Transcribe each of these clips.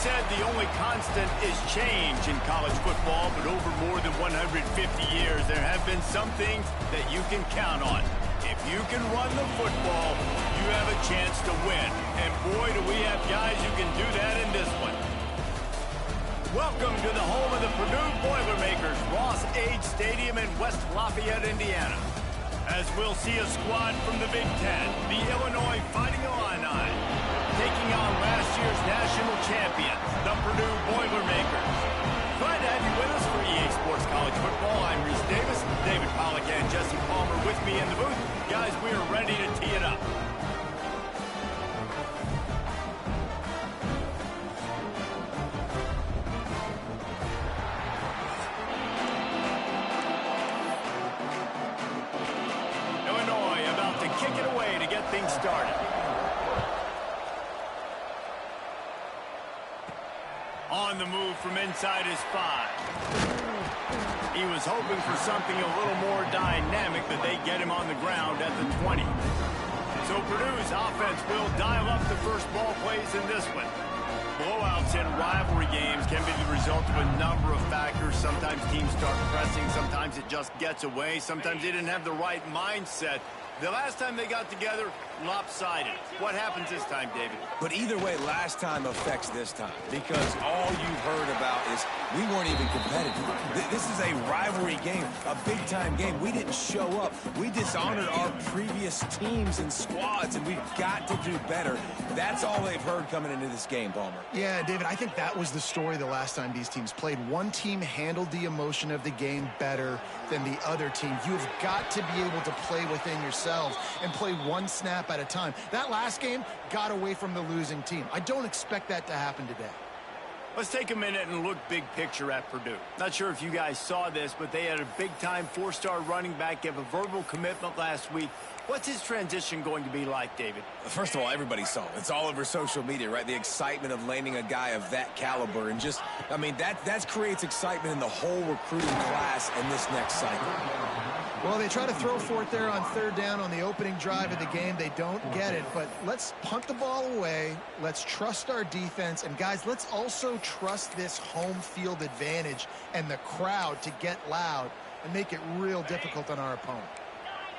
said the only constant is change in college football, but over more than 150 years, there have been some things that you can count on. If you can run the football, you have a chance to win. And boy, do we have guys who can do that in this one. Welcome to the home of the Purdue Boilermakers, Ross Age Stadium in West Lafayette, Indiana. As we'll see a squad from the Big Ten, the Illinois Fighting Illini, taking on last year's national champions, the Purdue Boilermakers. Glad to have you with us for EA Sports College Football. I'm Reese Davis, David Pollack and Jesse Palmer with me in the booth. Guys, we are ready to tee it up. Illinois about to kick it away to get things started. On the move from inside his 5. He was hoping for something a little more dynamic, but they get him on the ground at the 20. So Purdue's offense will dial up the first ball plays in this one. Blowouts in rivalry games can be the result of a number of factors. Sometimes teams start pressing, sometimes it just gets away, sometimes they didn't have the right mindset. The last time they got together, lopsided. What happens this time, David? But either way, last time affects this time, because all you've heard about is we weren't even competitive. This is a rivalry game, a big-time game. We didn't show up. We dishonored our previous teams and squads, and we've got to do better. That's all they've heard coming into this game, Palmer. Yeah, David, I think that was the story the last time these teams played. One team handled the emotion of the game better than the other team. You've got to be able to play within yourselves and play one snap at a time. That last game got away from the losing team. I don't expect that to happen today. Let's take a minute and look big picture at Purdue. Not sure if you guys saw this, but they had a big-time 4-star running back give a verbal commitment last week. What's his transition going to be like, David? First of all, everybody saw it. It's all over social media, right? The excitement of landing a guy of that caliber. And just, I mean, that creates excitement in the whole recruiting class in this next cycle. Well, they try to throw for it there on third down on the opening drive of the game. They don't get it, but let's punt the ball away. Let's trust our defense. And, guys, let's also trust this home field advantage and the crowd to get loud and make it real difficult on our opponent.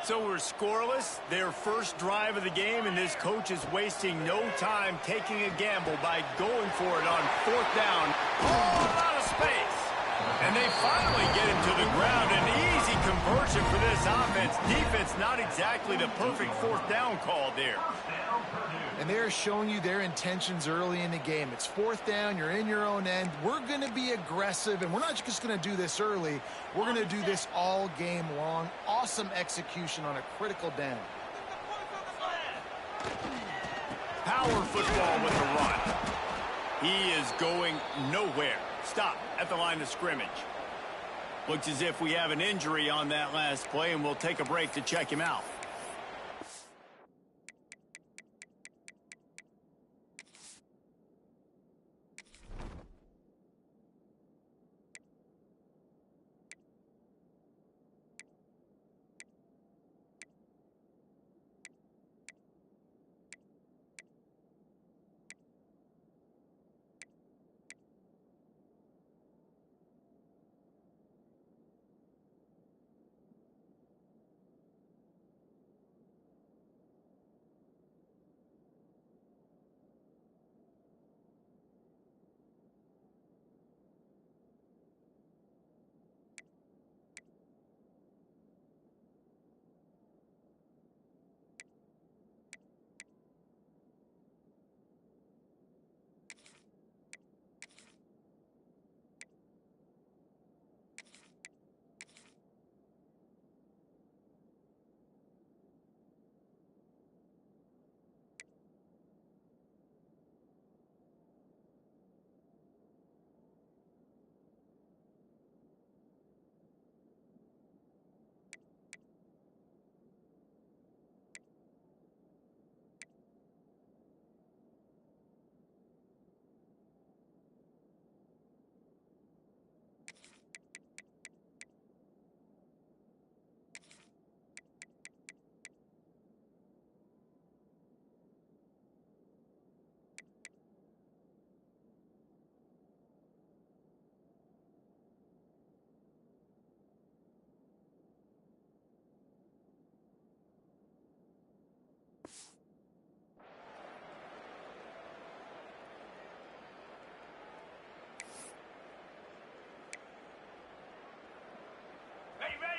So we're scoreless, their first drive of the game, and this coach is wasting no time taking a gamble by going for it on fourth down. All out of space. And they finally get him to the ground. An easy conversion for this offense. Defense not exactly the perfect fourth down call there. And they're showing you their intentions early in the game. It's fourth down. You're in your own end. We're going to be aggressive, and we're not just going to do this early. We're going to do this all game long. Awesome execution on a critical down. Power football with the run. He is going nowhere. Stop at the line of scrimmage. Looks as if we have an injury on that last play, and we'll take a break to check him out.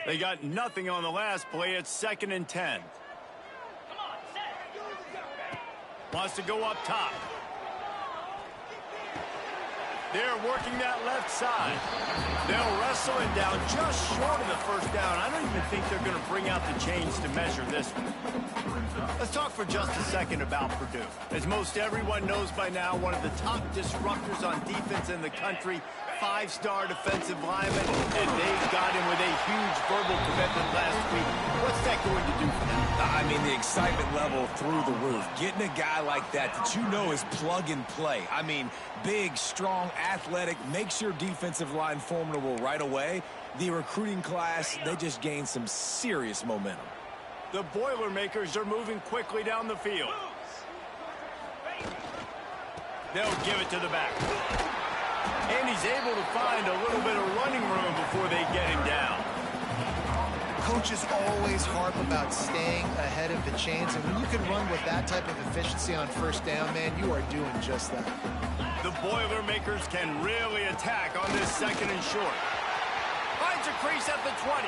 They got nothing on the last play. It's 2nd and 10. Wants to go up top. They're working that left side. They'll wrestle it down just short of the first down. I don't even think they're going to bring out the chains to measure this one. Let's talk for just a second about Purdue. As most everyone knows by now, one of the top disruptors on defense in the country, 5-star defensive lineman, and they got him with a huge verbal commitment last week. What's that going to do for them? I mean, the excitement level through the roof. Getting a guy like that you know is plug and play. I mean, big, strong, athletic, makes your defensive line formidable right away. The recruiting class, they just gained some serious momentum. The Boilermakers are moving quickly down the field. They'll give it to the back. And he's able to find a little bit of running room before they get him down. Coaches always harp about staying ahead of the chains, and when you can run with that type of efficiency on first down, man, you are doing just that. The Boilermakers can really attack on this 2nd and short. Finds a crease at the 20.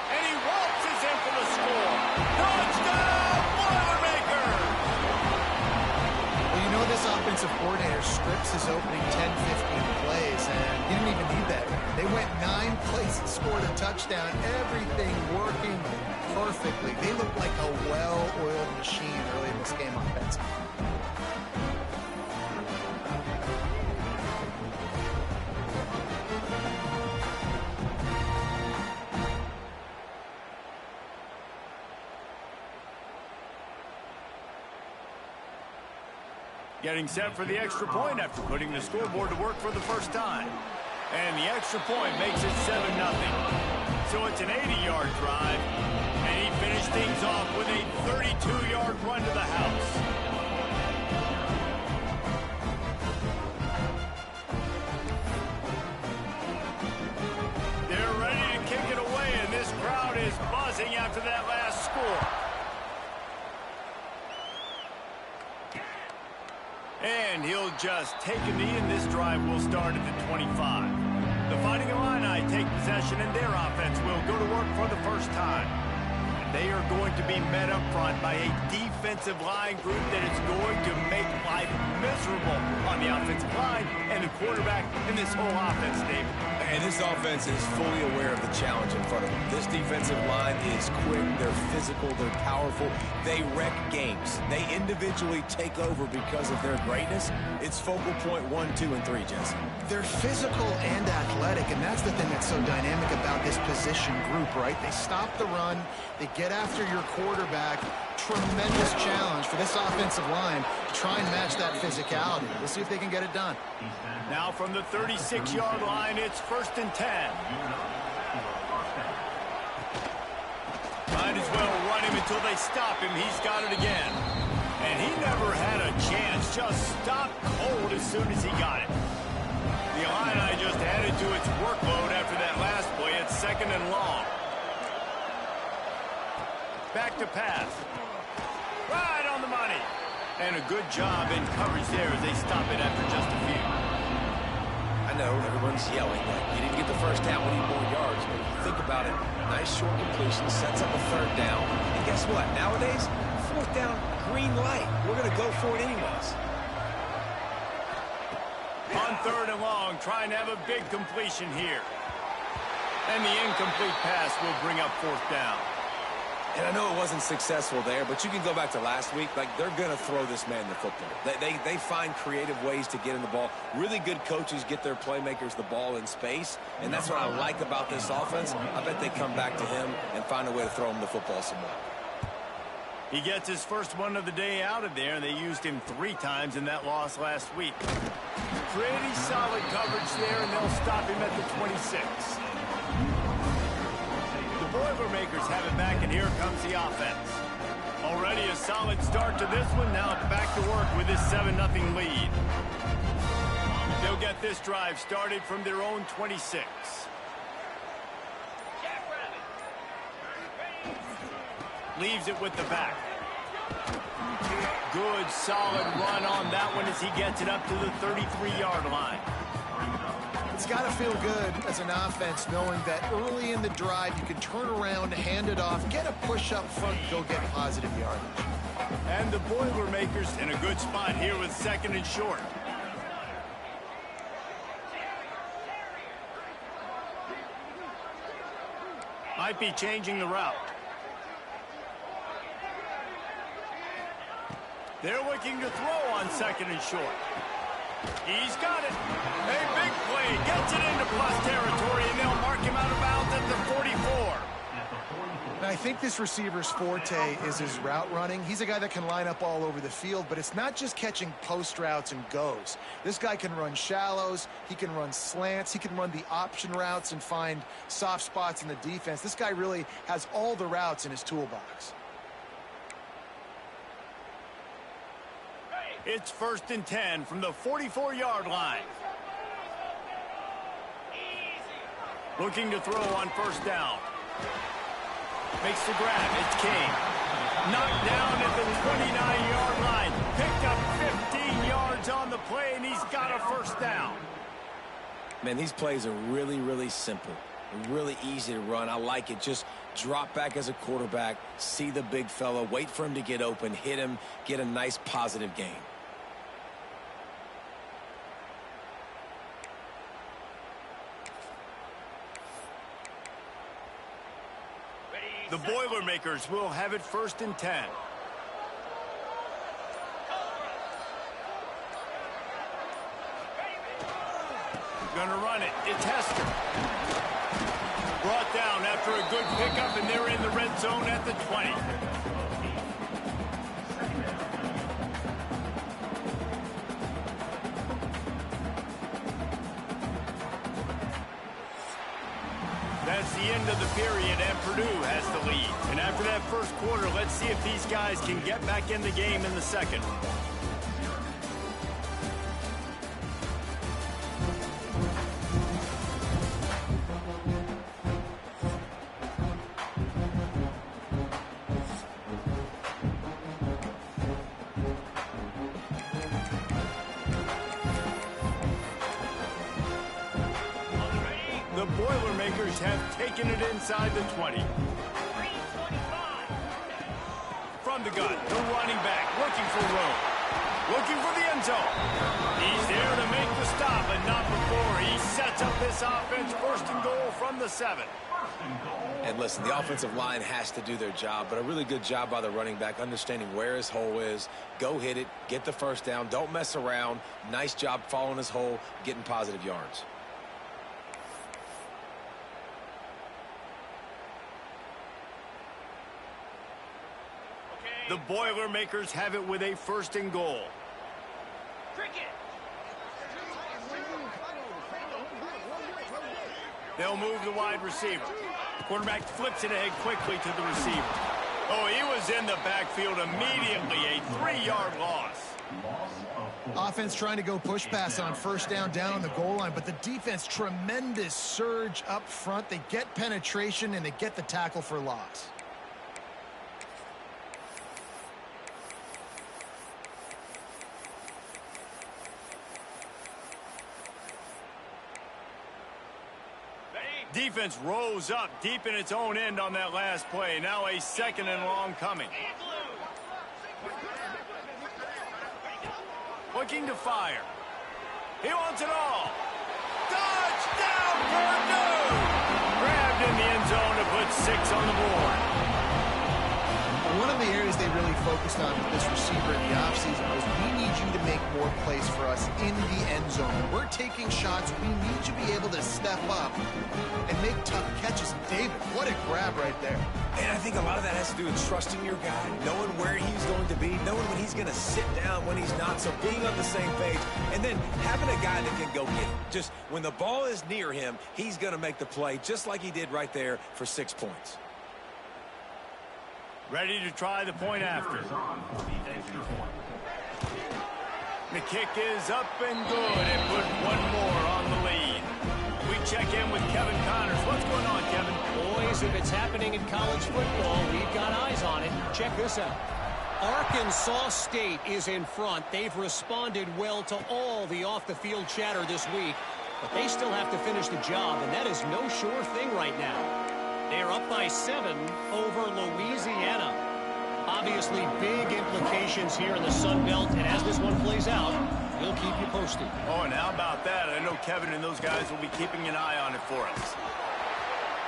And he waltzes in for the score. Touchdown, Boilermakers! Well, you know this offensive coordinator scripts his opening 10-15 plays, and he didn't even need that. They went 9 plays and scored a touchdown. Everything working perfectly. They look like a well-oiled machine early in this game offensively. Getting set for the extra point after putting the scoreboard to work for the first time. And the extra point makes it 7-0. So it's an 80-yard drive. And he finished things off with a 32-yard run to the house. They're ready to kick it away, and this crowd is buzzing after that last score. And he'll just take a knee, and this drive will start at the 25. The Fighting Illini take possession, and their offense will go to work for the first time. They are going to be met up front by a defensive line group that is going to make life miserable on the offensive line and the quarterback in this whole offense, Dave. And this offense is fully aware of the challenge in front of them. This defensive line is quick, they're physical, they're powerful. They wreck games. They individually take over because of their greatness. It's focal point 1, 2, and 3, Jesse. They're physical and athletic, and that's the thing that's so dynamic about this position group, right? They stop the run, they get after your quarterback. Tremendous challenge for this offensive line to try and match that physicality. We'll see if they can get it done. Now from the 36-yard line, it's 1st and 10. Might as well run him until they stop him. He's got it again. And he never had a chance. Just stopped cold as soon as he got it. The Illini just added to its workload after that last play. It's 2nd and long. Back to pass. Right on the money. And a good job in coverage there as they stop it after just a few. I know everyone's yelling like you didn't get the first down, we need more yards. But if you think about it, nice short completion, sets up a 3rd down. And guess what? Nowadays, 4th down, green light. We're going to go for it anyways. On 3rd and long, trying to have a big completion here. And the incomplete pass will bring up 4th down. And I know it wasn't successful there, but you can go back to last week. Like, they're going to throw this man the football. They find creative ways to get in the ball. Really good coaches get their playmakers the ball in space, and that's what I like about this offense. I bet they come back to him and find a way to throw him the football some more. He gets his first one of the day out of there. They used him 3 times in that loss last week. Pretty solid coverage there, and they'll stop him at the 26. The Boilermakers have it back, and here comes the offense. Already a solid start to this one. Now back to work with this 7-0 lead. They'll get this drive started from their own 26. Leaves it with the back. Good, solid run on that one as he gets it up to the 33-yard line. It's got to feel good as an offense knowing that early in the drive you can turn around, hand it off, get a push up front, and go get positive yardage. And the Boilermakers in a good spot here with 2nd and short. Might be changing the route. They're looking to throw on 2nd and short. He's got it. A big play. Gets it into plus territory, and they'll mark him out of bounds at the 44. And I think this receiver's forte is his route running. He's a guy that can line up all over the field, but it's not just catching post routes and goes. This guy can run shallows. He can run slants. He can run the option routes and find soft spots in the defense. This guy really has all the routes in his toolbox. It's 1st and 10 from the 44-yard line. Looking to throw on 1st down. Makes the grab. It's King. Knocked down at the 29-yard line. Picked up 15 yards on the play, and he's got a 1st down. Man, these plays are really, really simple. Really easy to run. I like it. Just drop back as a quarterback, see the big fella, wait for him to get open, hit him, get a nice positive gain. The Boilermakers will have it 1st and 10. Gonna run it. It's Hester. Brought down after a good pickup, and they're in the red zone at the 20. That's the end of the period, and Purdue has the lead. And after that 1st quarter, let's see if these guys can get back in the game in the 2nd. The Boilermakers have taken it inside the 20. From the gun, the running back looking for room. Looking for the end zone. He's there to make the stop, but not before he sets up this offense. 1st and goal from the 7. And listen, the offensive line has to do their job, but a really good job by the running back understanding where his hole is. Go hit it, get the 1st down, don't mess around. Nice job following his hole, getting positive yards. The Boilermakers have it with a 1st and goal. They'll move the wide receiver. Quarterback flips it ahead quickly to the receiver. Oh, he was in the backfield immediately. A 3-yard loss. Offense trying to go push pass on 1st down on the goal line, but the defense, tremendous surge up front. They get penetration, and they get the tackle for loss. Defense rose up deep in its own end on that last play. Now a 2nd and long coming. Looking to fire. He wants it all. Touchdown, Purdue! Grabbed in the end zone to put 6 on the board. One of the areas they really focused on with this receiver in the offseason was, we need you to make more plays for us in the end zone. When we're taking shots, we need you to be able to step up and make tough catches. David, what a grab right there. And I think a lot of that has to do with trusting your guy, knowing where he's going to be, knowing when he's going to sit down, when he's not, so being on the same page, and then having a guy that can go get it. Just when the ball is near him, he's going to make the play, just like he did right there for 6 points. Ready to try the point after. The kick is up and good, and put 1 more on the lead. We check in with Kevin Connors. What's going on, Kevin? Boys, if it's happening in college football, we've got eyes on it. Check this out. Arkansas State is in front. They've responded well to all the off-the-field chatter this week. but they still have to finish the job, and that is no sure thing right now. They are up by 7 over Louisiana. Obviously, big implications here in the Sun Belt, and as this one plays out, we'll keep you posted. Oh, and how about that? I know Kevin and those guys will be keeping an eye on it for us.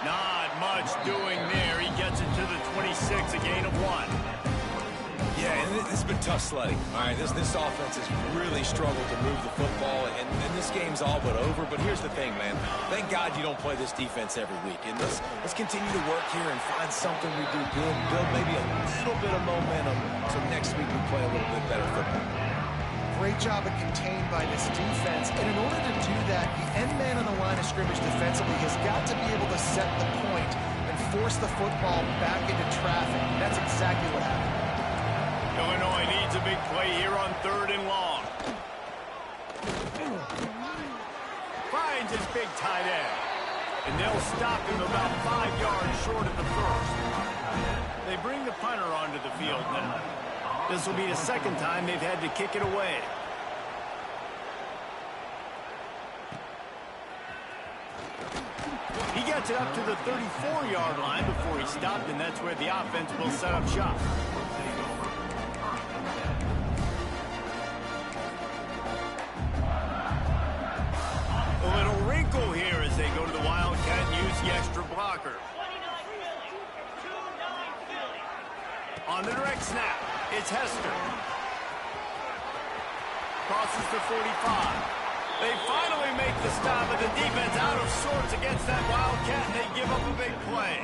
Not much doing there. He gets it to the 26, a gain of 1. Yeah, and this has been tough sledding. All right, this offense has really struggled to move the football, and this game's all but over. But here's the thing, man. Thank God you don't play this defense every week. And let's continue to work here and find something we do good, build maybe a little bit of momentum so next week we play a little bit better football. Great job of contained by this defense. And in order to do that, the end man on the line of scrimmage defensively has got to be able to set the point and force the football back into traffic. That's exactly what happened. Illinois needs a big play here on 3rd and long. Finds his big tight end. And they'll stop him about 5 yards short of the first. They bring the punter onto the field now. This will be the second time they've had to kick it away. He gets it up to the 34-yard line before he stopped, and that's where the offense will set up shop. A little wrinkle here as they go to the Wildcat and use the extra blocker. On the direct snap, it's Hester. Crosses the 45. They finally make the stop, but the defense out of sorts against that Wildcat, and they give up a big play.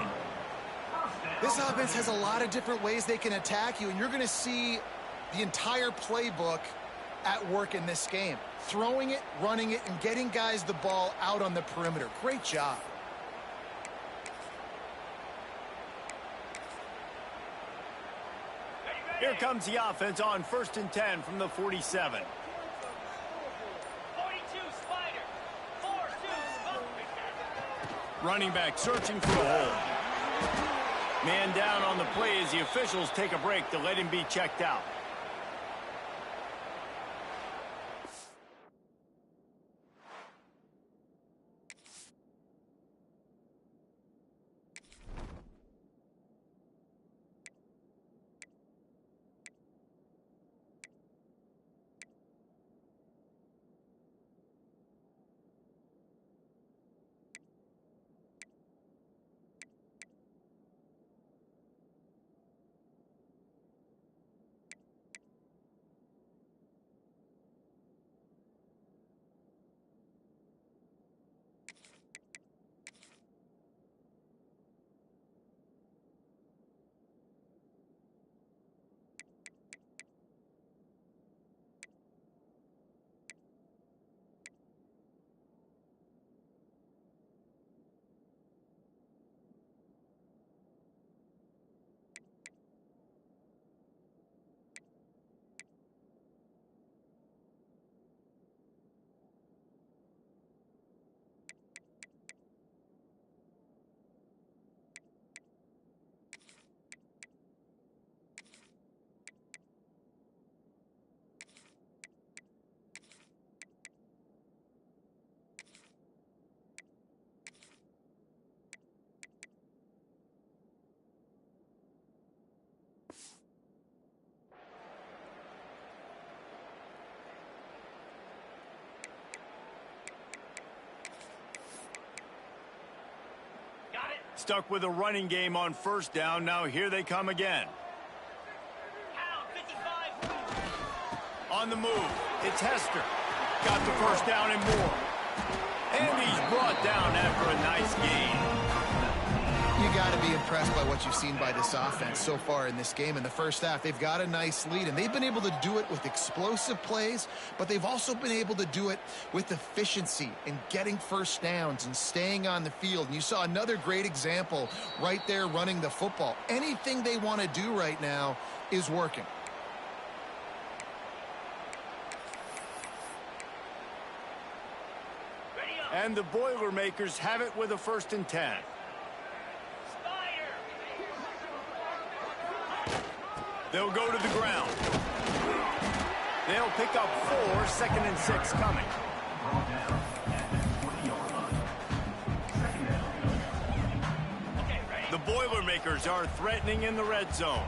This offense has a lot of different ways they can attack you, and you're going to see the entire playbook at work in this game. Throwing it, running it, and getting guys the ball out on the perimeter. Great job. Here comes the offense on 1st and 10 from the 47. 42 Spider. 4-2 Smoke. Running back searching for a hole. Man down on the play as the officials take a break to let him be checked out. Stuck with a running game on 1st down. Now here they come again. On the move, it's Hester. Got the 1st down and more. And he's brought down after a nice gain. You got to be impressed by what you've seen by this offense so far in this game. In the first half, they've got a nice lead, and they've been able to do it with explosive plays, but they've also been able to do it with efficiency and getting 1st downs and staying on the field. And you saw another great example right there running the football. Anything they want to do right now is working. And the Boilermakers have it with a 1st and 10. They'll go to the ground. They'll pick up 4, 2nd and 6 coming. The Boilermakers are threatening in the red zone.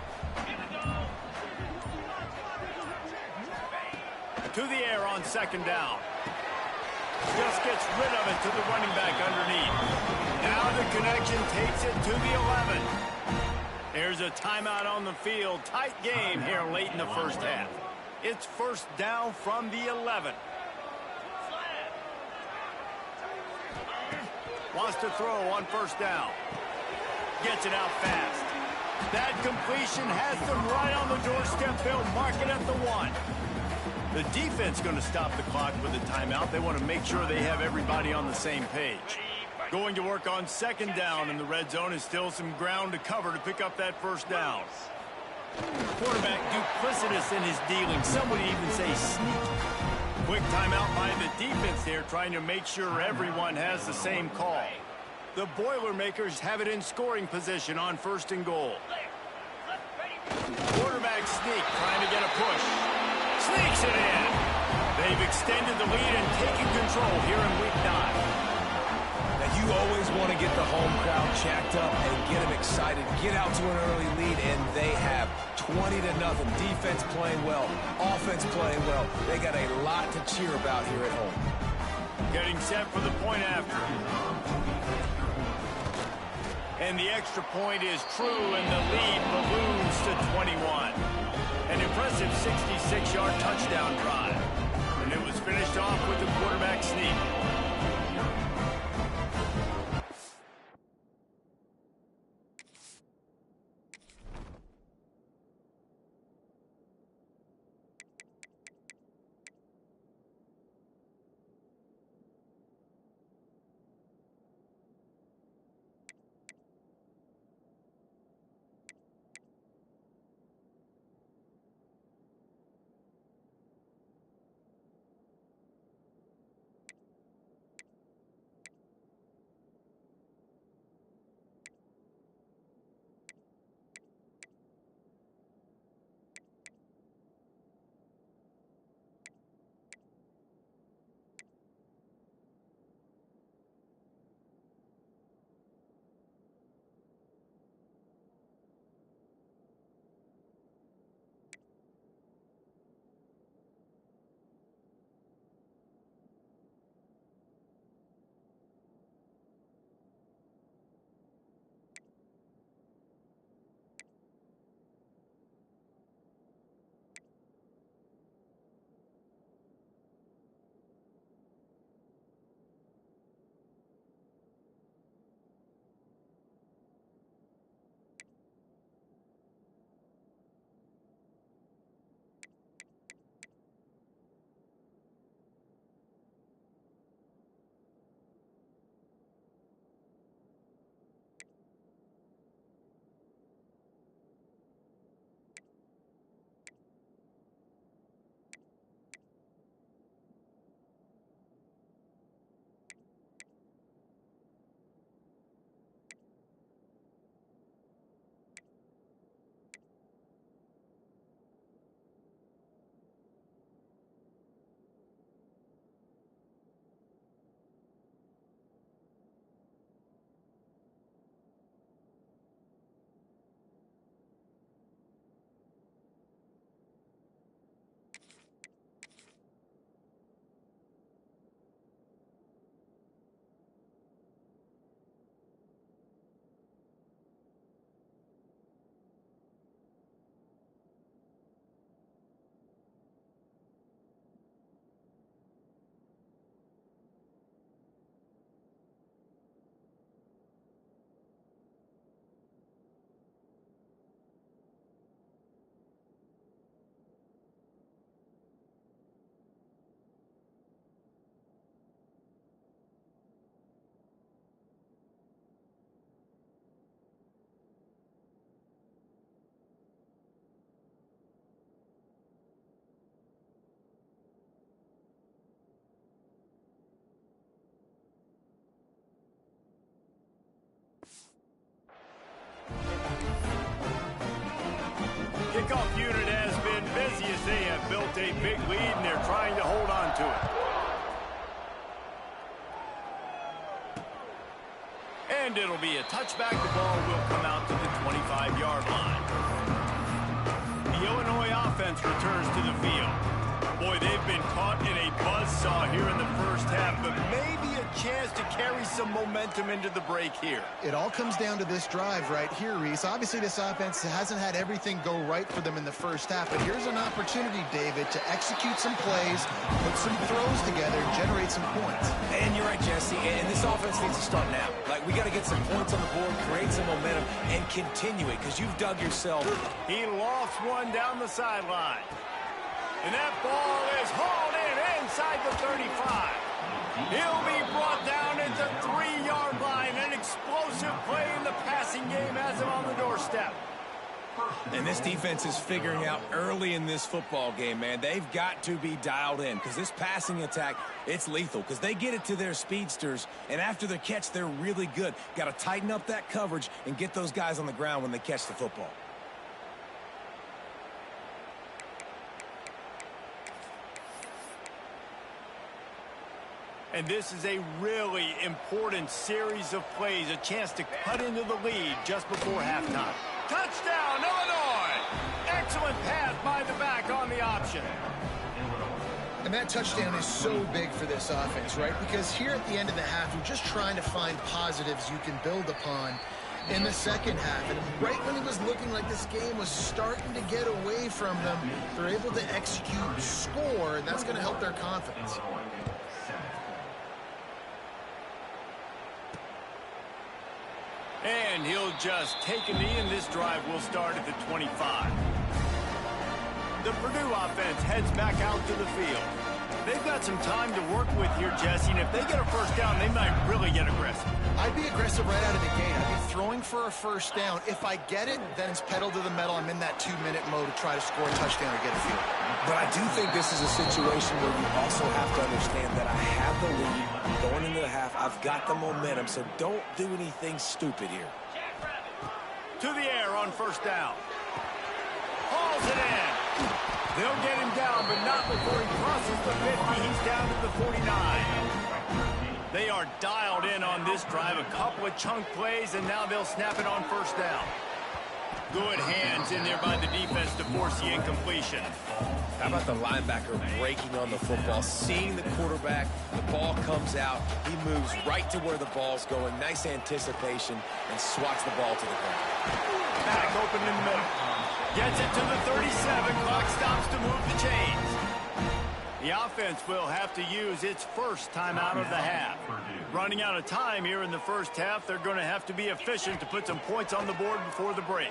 To the air on second down. Just gets rid of it to the running back underneath. Now the connection takes it to the 11. There's a timeout on the field. Tight game here late in the first half. It's first down from the 11. Wants to throw on first down. Gets it out fast. That completion has them right on the doorstep. They'll mark it at the 1. The defense going to stop the clock with a timeout. They want to make sure they have everybody on the same page. Going to work on second down in the red zone is still some ground to cover to pick up that first down. Quarterback duplicitous in his dealing. Some would even say sneaky. Quick timeout by the defense there, trying to make sure everyone has the same call. The Boilermakers have it in scoring position on first and goal. Quarterback sneak, trying to get a push. Sneaks it in. They've extended the lead and taken control here in week 9. Now, you always want to get the home crowd jacked up and get them excited. Get out to an early lead, and they have 20-0. Defense playing well. Offense playing well. They got a lot to cheer about here at home. Getting set for the point after. And the extra point is true, and the lead balloons to 21. An impressive 66-yard touchdown drive. And it was finished off with the quarterback sneak. Kickoff unit has been busy as they have built a big lead, and they're trying to hold on to it. And it'll be a touchback. The ball will come out to the 25-yard line. The Illinois offense returns to the field. Boy, they've been caught in a buzzsaw here in the first half, but maybe a chance to carry some momentum into the break here. It all comes down to this drive right here, Reese. Obviously, this offense hasn't had everything go right for them in the first half, but here's an opportunity, David, to execute some plays, put some throws together, and generate some points. And you're right, Jesse, and this offense needs to start now. Like, we got to get some points on the board, create some momentum, and continue it, because you've dug yourself. He lofts one down the sideline. And that ball is hauled in inside the 35. He'll be brought down at the 3-yard line. An explosive play in the passing game has him on the doorstep. And this defense is figuring out early in this football game, man. They've got to be dialed in because this passing attack, it's lethal because they get it to their speedsters, and after the catch, they're really good. Got to tighten up that coverage and get those guys on the ground when they catch the football. And this is a really important series of plays, a chance to cut into the lead just before halftime. Touchdown, Illinois! Excellent pass by the back on the option. And that touchdown is so big for this offense, right? Because here at the end of the half, you're just trying to find positives you can build upon in the second half. And right when it was looking like this game was starting to get away from them, they're able to execute, score, and that's going to help their confidence. And he'll just take a knee, and this drive will start at the 25. The Purdue offense heads back out to the field. They've got some time to work with here, Jesse, and if they get a first down, they might really get aggressive. I'd be aggressive right out of the gate. I'd be throwing for a first down. If I get it, then it's pedal to the metal. I'm in that 2-minute mode to try to score a touchdown or get a field. But I do think this is a situation where you also have to understand that I have the lead going into the half. I've got the momentum, so don't do anything stupid here. To the air on first down. Hauls it in. They'll get him down, but not before he crosses the 50. He's down to the 49. They are dialed in on this drive. A couple of chunk plays, and now they'll snap it on first down. Good hands in there by the defense to force the incompletion. How about the linebacker breaking on the football, seeing the quarterback, the ball comes out, he moves right to where the ball's going, nice anticipation, and swats the ball to the ground. Back open in the middle. Gets it to the 37. Clock stops to move the chains. The offense will have to use its first timeout of the half. Running out of time here in the first half, they're going to have to be efficient to put some points on the board before the break.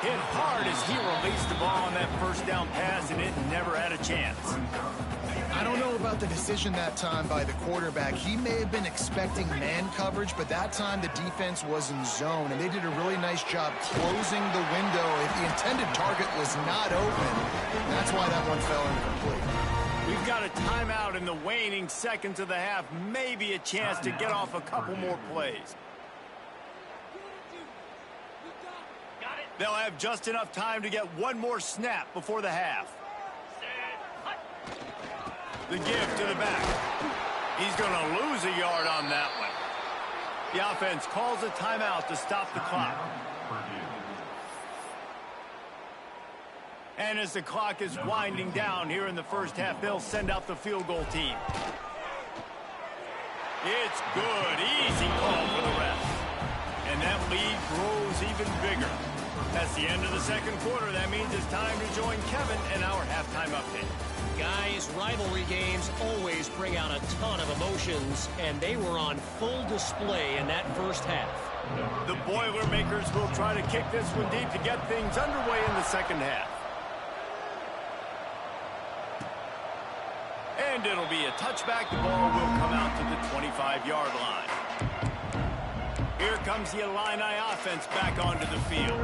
Hit hard as he released the ball on that first down pass, and it never had a chance. I don't know about the decision that time by the quarterback. He may have been expecting man coverage, but that time the defense was in zone, and they did a really nice job closing the window. If the intended target was not open, that's why that one fell incomplete. We've got a timeout in the waning seconds of the half, maybe a chance to get off a couple more plays. They'll have just enough time to get one more snap before the half. The give to the back. He's going to lose a yard on that one. The offense calls a timeout to stop the clock. And as the clock is winding down here in the first half, they'll send out the field goal team. It's good. Easy call for the ref. And that lead grows even bigger. That's the end of the second quarter. That means it's time to join Kevin in our halftime update. Guys, rivalry games always bring out a ton of emotions, and they were on full display in that first half. The Boilermakers will try to kick this one deep to get things underway in the second half. And it'll be a touchback. The ball will come out to the 25-yard line. Here comes the Illini offense back onto the field.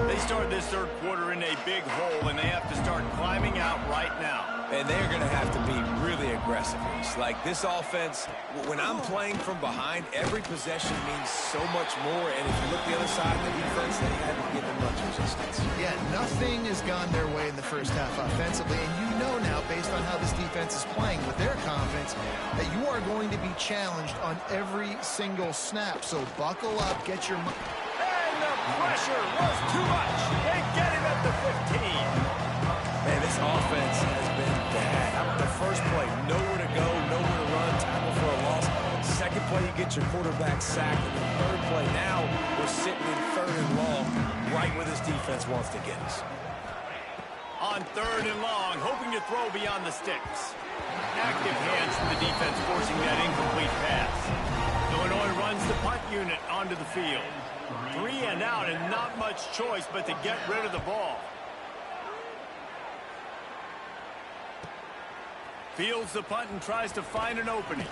They start this third quarter in a big hole, and they have to start climbing out right now. And they're going to have to be really aggressive. It's like this offense, when I'm playing from behind, every possession means so much more. And if you look the other side of the defense, they haven't given much resistance. Yeah, nothing has gone their way in the first half offensively. And you know now, based on how this defense is playing with their confidence, that you are going to be challenged on every single snap. So buckle up, get your... And the pressure was too much. They get him at the 15. Man, this offense has been bad. The first play, nowhere to go, nowhere to run, tackle for a loss. Second play, you get your quarterback sacked. And the third play, now we're sitting in 3rd and long, right where this defense wants to get us. On 3rd and long, hoping to throw beyond the sticks. Active hands from the defense forcing that incomplete pass. Illinois runs the punt unit onto the field. 3 and out and not much choice but to get rid of the ball. Fields the punt and tries to find an opening.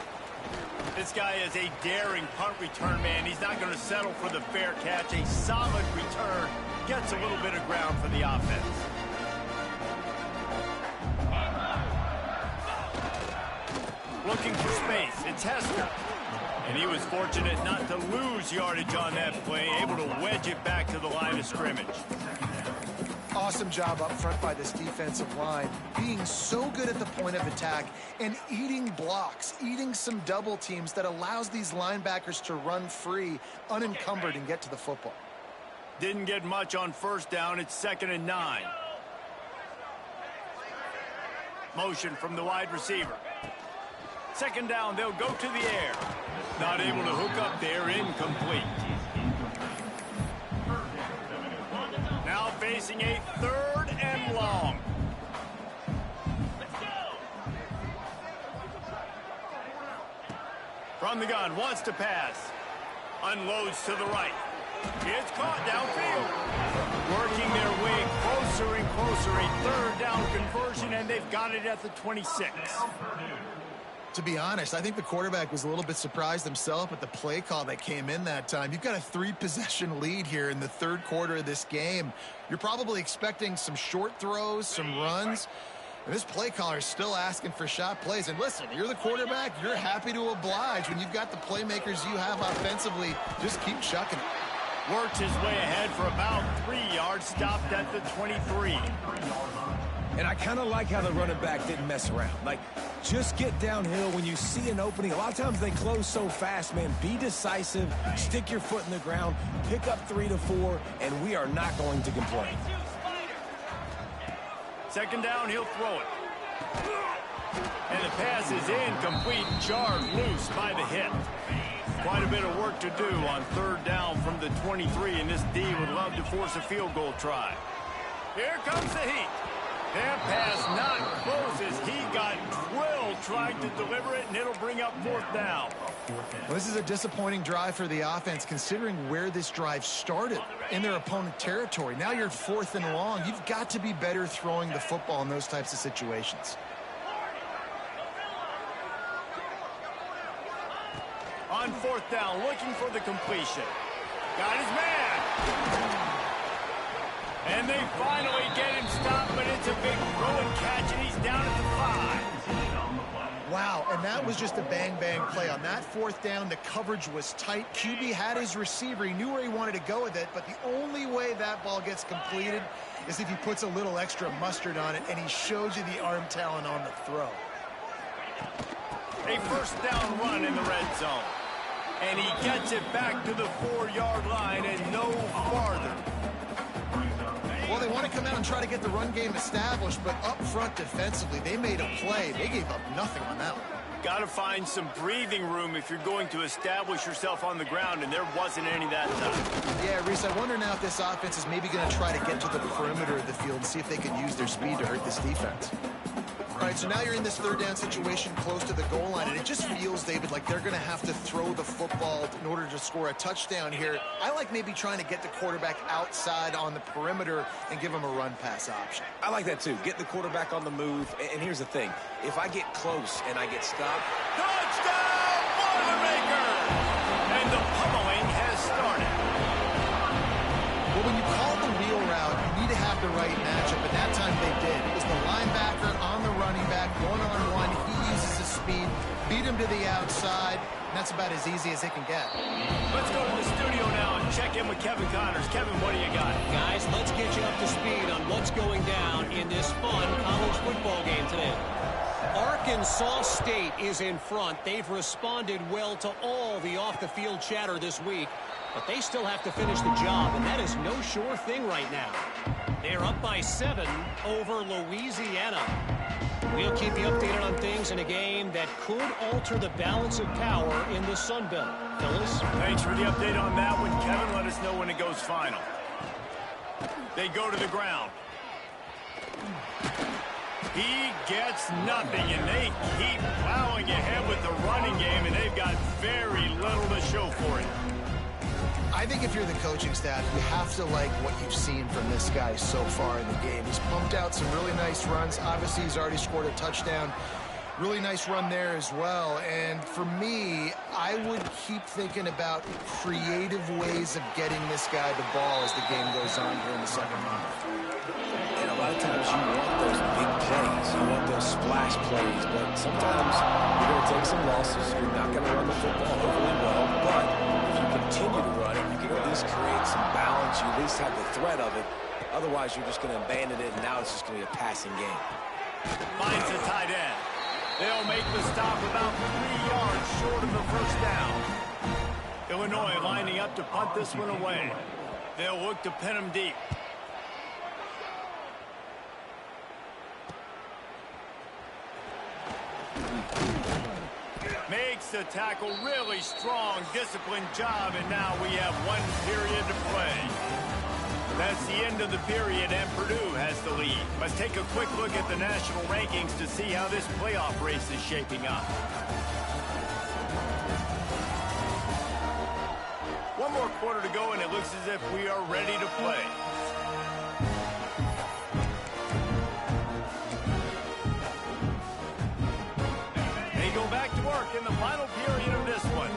This guy is a daring punt return man. He's not going to settle for the fair catch. A solid return gets a little bit of ground for the offense. Looking for space. It's Hester. And he was fortunate not to lose yardage on that play, able to wedge it back to the line of scrimmage. Awesome job up front by this defensive line, being so good at the point of attack and eating blocks, eating some double teams that allows these linebackers to run free, unencumbered, and get to the football. Didn't get much on 1st down. It's 2nd and 9. Motion from the wide receiver. 2nd down, they'll go to the air. Not able to hook up there, incomplete. Now facing a 3rd and long. From the gun, wants to pass. Unloads to the right. It's caught downfield. Working their way closer and closer. A 3rd down conversion, and they've got it at the 26. To be honest, I think the quarterback was a little bit surprised himself at the play call that came in that time. You've got a 3-possession lead here in the 3rd quarter of this game. You're probably expecting some short throws, some runs. And this play caller is still asking for shot plays. And listen, you're the quarterback. You're happy to oblige. When you've got the playmakers you have offensively, just keep chucking it. Works his way ahead for about 3 yards, stopped at the 23. And I kind of like how the running back didn't mess around. Like, just get downhill when you see an opening. A lot of times they close so fast, man. Be decisive, stick your foot in the ground, pick up 3 to 4, and we are not going to complain. 2nd down, he'll throw it. And the pass is incomplete, jarred loose by the hit. Quite a bit of work to do on 3rd down from the 23, and this D would love to force a field goal try. Here comes the heat. That pass not close as he got drilled trying to deliver it, and it'll bring up 4th down. Well, this is a disappointing drive for the offense, considering where this drive started, in their opponent territory. Now you're 4th and long. You've got to be better throwing the football in those types of situations. On 4th down, looking for the completion. Got his man. And they finally get him stopped, but it's a big throw and catch, and he's down at the 5. Wow, and that was just a bang-bang play. On that 4th down, the coverage was tight. QB had his receiver. He knew where he wanted to go with it, but the only way that ball gets completed is if he puts a little extra mustard on it, and he shows you the arm talent on the throw. A 1st down run in the red zone. And he gets it back to the 4-yard line and no farther. Well, they want to come out and try to get the run game established, but up front defensively, they made a play. They gave up nothing on that one. Got to find some breathing room if you're going to establish yourself on the ground, and there wasn't any that time. Yeah, Reese, I wonder now if this offense is maybe going to try to get to the perimeter of the field and see if they can use their speed to hurt this defense. All right, so now you're in this 3rd down situation close to the goal line, and it just feels, David, like they're going to have to throw the football in order to score a touchdown here. I like maybe trying to get the quarterback outside on the perimeter and give him a run-pass option. I like that, too. Get the quarterback on the move. And here's the thing. If I get close and I get stopped... Touchdown, Boilermaker! And the pummeling has started. Well, when you call the wheel route, you need to have the right matchup, and that time they did. It was the linebacker on the running back, one-on-one. He uses his speed, beat him to the outside, and that's about as easy as it can get. Let's go to the studio now and check in with Kevin Connors. Kevin, what do you got? Guys, let's get you up to speed on what's going down in this fun college football game today. Arkansas State is in front. They've responded well to all the off-the-field chatter this week, but they still have to finish the job, and that is no sure thing right now. They're up by 7 over Louisiana. We'll keep you updated on things in a game that could alter the balance of power in the Sun Belt. Phyllis? Thanks for the update on that one, Kevin. Let us know when it goes final. They go to the ground. He gets nothing, and they keep plowing ahead with the running game, and they've got very little to show for it. I think if you're the coaching staff, you have to like what you've seen from this guy so far in the game. He's pumped out some really nice runs. Obviously, he's already scored a touchdown. Really nice run there as well. And for me, I would keep thinking about creative ways of getting this guy the ball as the game goes on here in the second half. And a lot of times you want those big plays. You want those splash plays. But sometimes you're going to take some losses. You're not going to run the football overly well. But if you continue to run it, you can at least create some balance. You at least have the threat of it. Otherwise, you're just going to abandon it, and now it's just going to be a passing game. Finds the tight end. They'll make the stop about 3 yards short of the first down. Illinois lining up to punt this one away. They'll look to pin him deep. Makes the tackle, really strong, disciplined job, and now we have 1 period to play. That's the end of the period, and Purdue has the lead. Let's take a quick look at the national rankings to see how this playoff race is shaping up. 1 more quarter to go, and it looks as if we are ready to play. They go back to work in the final period of this one.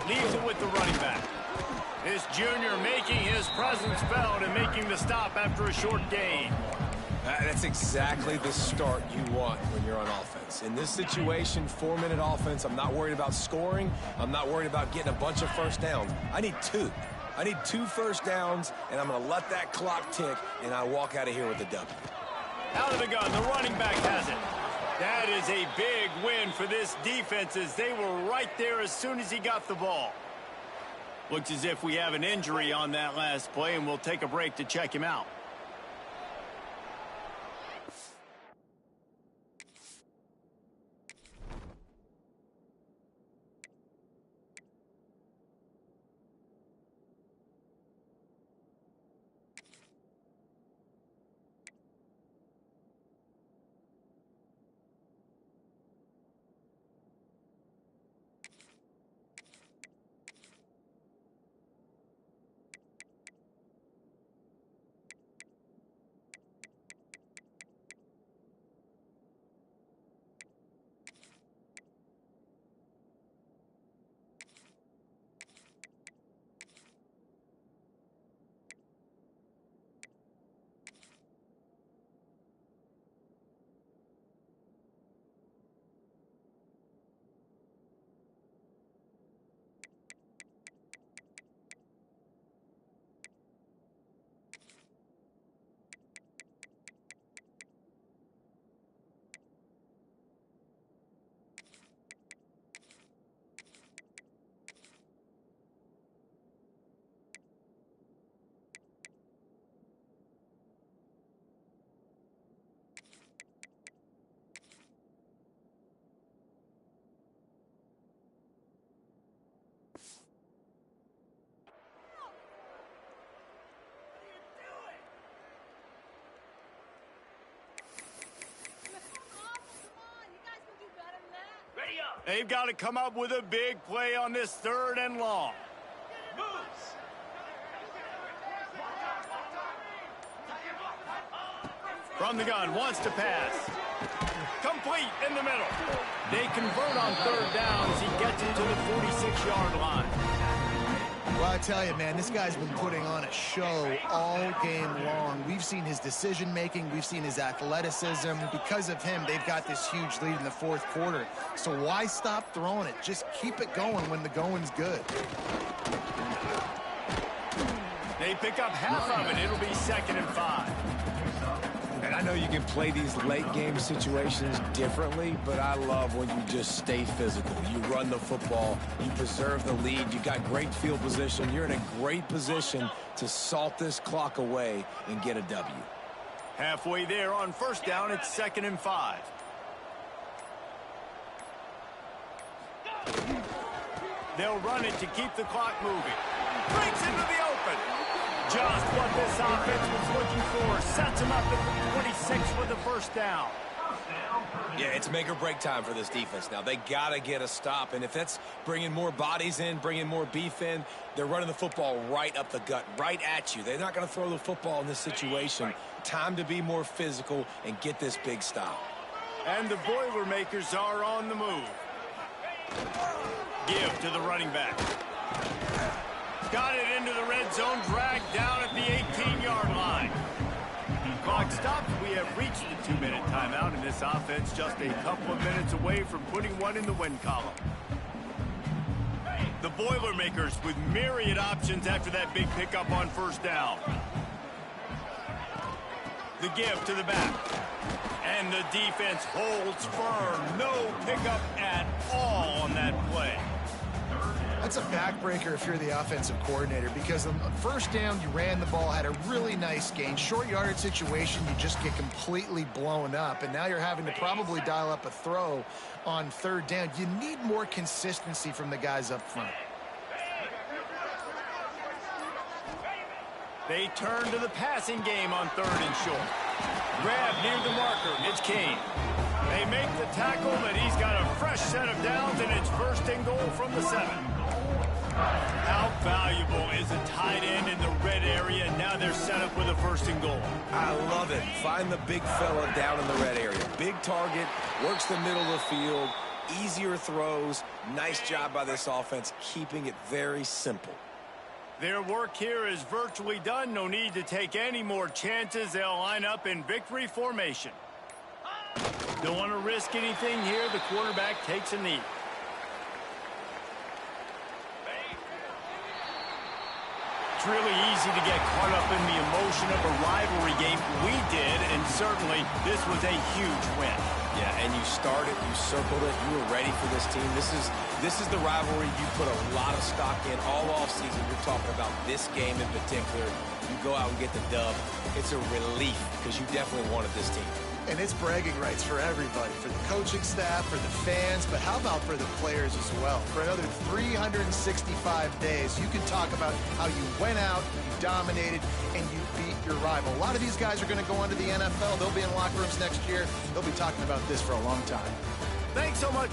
Leaves it with the running back. This junior making his presence felt and making the stop after a short gain. That's exactly the start you want when you're on offense. In this situation, 4-minute offense, I'm not worried about scoring. I'm not worried about getting a bunch of first downs. I need 2. I need 2 first downs, and I'm going to let that clock tick, and I walk out of here with a W. Out of the gun, the running back has it. That is a big win for this defense as they were right there as soon as he got the ball. Looks as if we have an injury on that last play, and we'll take a break to check him out. They've got to come up with a big play on this 3rd and long. From the gun, wants to pass. Complete in the middle. They convert on 3rd down as he gets it to the 46-yard line. Well, tell you, man, this guy's been putting on a show all game long. We've seen his decision-making. We've seen his athleticism. Because of him, they've got this huge lead in the fourth quarter. So why stop throwing it? Just keep it going when the going's good. They pick up half of it. It'll be 2nd and 5. And I know you can play these late-game situations differently, but I love when you just stay physical. You run the football, you preserve the lead, you got great field position. You're in a great position to salt this clock away and get a W. Halfway there on 1st down, it's 2nd and 5. They'll run it to keep the clock moving. Breaks into the open. Just what this offense was looking for. Sets him up at the 26 with the 1st down. Yeah, it's make or break time for this defense now. They got to get a stop, and if that's bringing more bodies in, bringing more beef in, they're running the football right up the gut, right at you. They're not going to throw the football in this situation. Time to be more physical and get this big stop. And the Boilermakers are on the move. Give to the running back. Got it into the red zone, dragged down at the 18-yard line. Clock stopped. We have reached the 2-minute timeout, and this offense just a couple of minutes away from putting one in the win column. The Boilermakers with myriad options after that big pickup on 1st down. The give to the back. And the defense holds firm. No pickup at all on that play. That's a backbreaker if you're the offensive coordinator, because on 1st down, you ran the ball, had a really nice gain. Short yardage situation, you just get completely blown up, and now you're having to probably dial up a throw on 3rd down. You need more consistency from the guys up front. They turn to the passing game on 3rd and short. Grab near the marker. It's Kane. They make the tackle, but he's got a fresh set of downs, and it's 1st and goal from the 7. How valuable is a tight end in the red area? Now they're set up with a 1st and goal. I love it. Find the big fella down in the red area. Big target, works the middle of the field, easier throws. Nice job by this offense, keeping it very simple. Their work here is virtually done. No need to take any more chances. They'll line up in victory formation. Don't want to risk anything here. The quarterback takes a knee. It's really easy to get caught up in the emotion of a rivalry game. We did, and certainly this was a huge win. Yeah, and you started, you circled it, you were ready for this team. This is the rivalry you put a lot of stock in all offseason. You're talking about this game in particular. You go out and get the dub. It's a relief because you definitely wanted this team. And it's bragging rights for everybody, for the coaching staff, for the fans, but how about for the players as well? For another 365 days, you can talk about how you went out, you dominated, and you beat your rival. A lot of these guys are going to go on to the NFL. They'll be in locker rooms next year. They'll be talking about this for a long time. Thanks so much.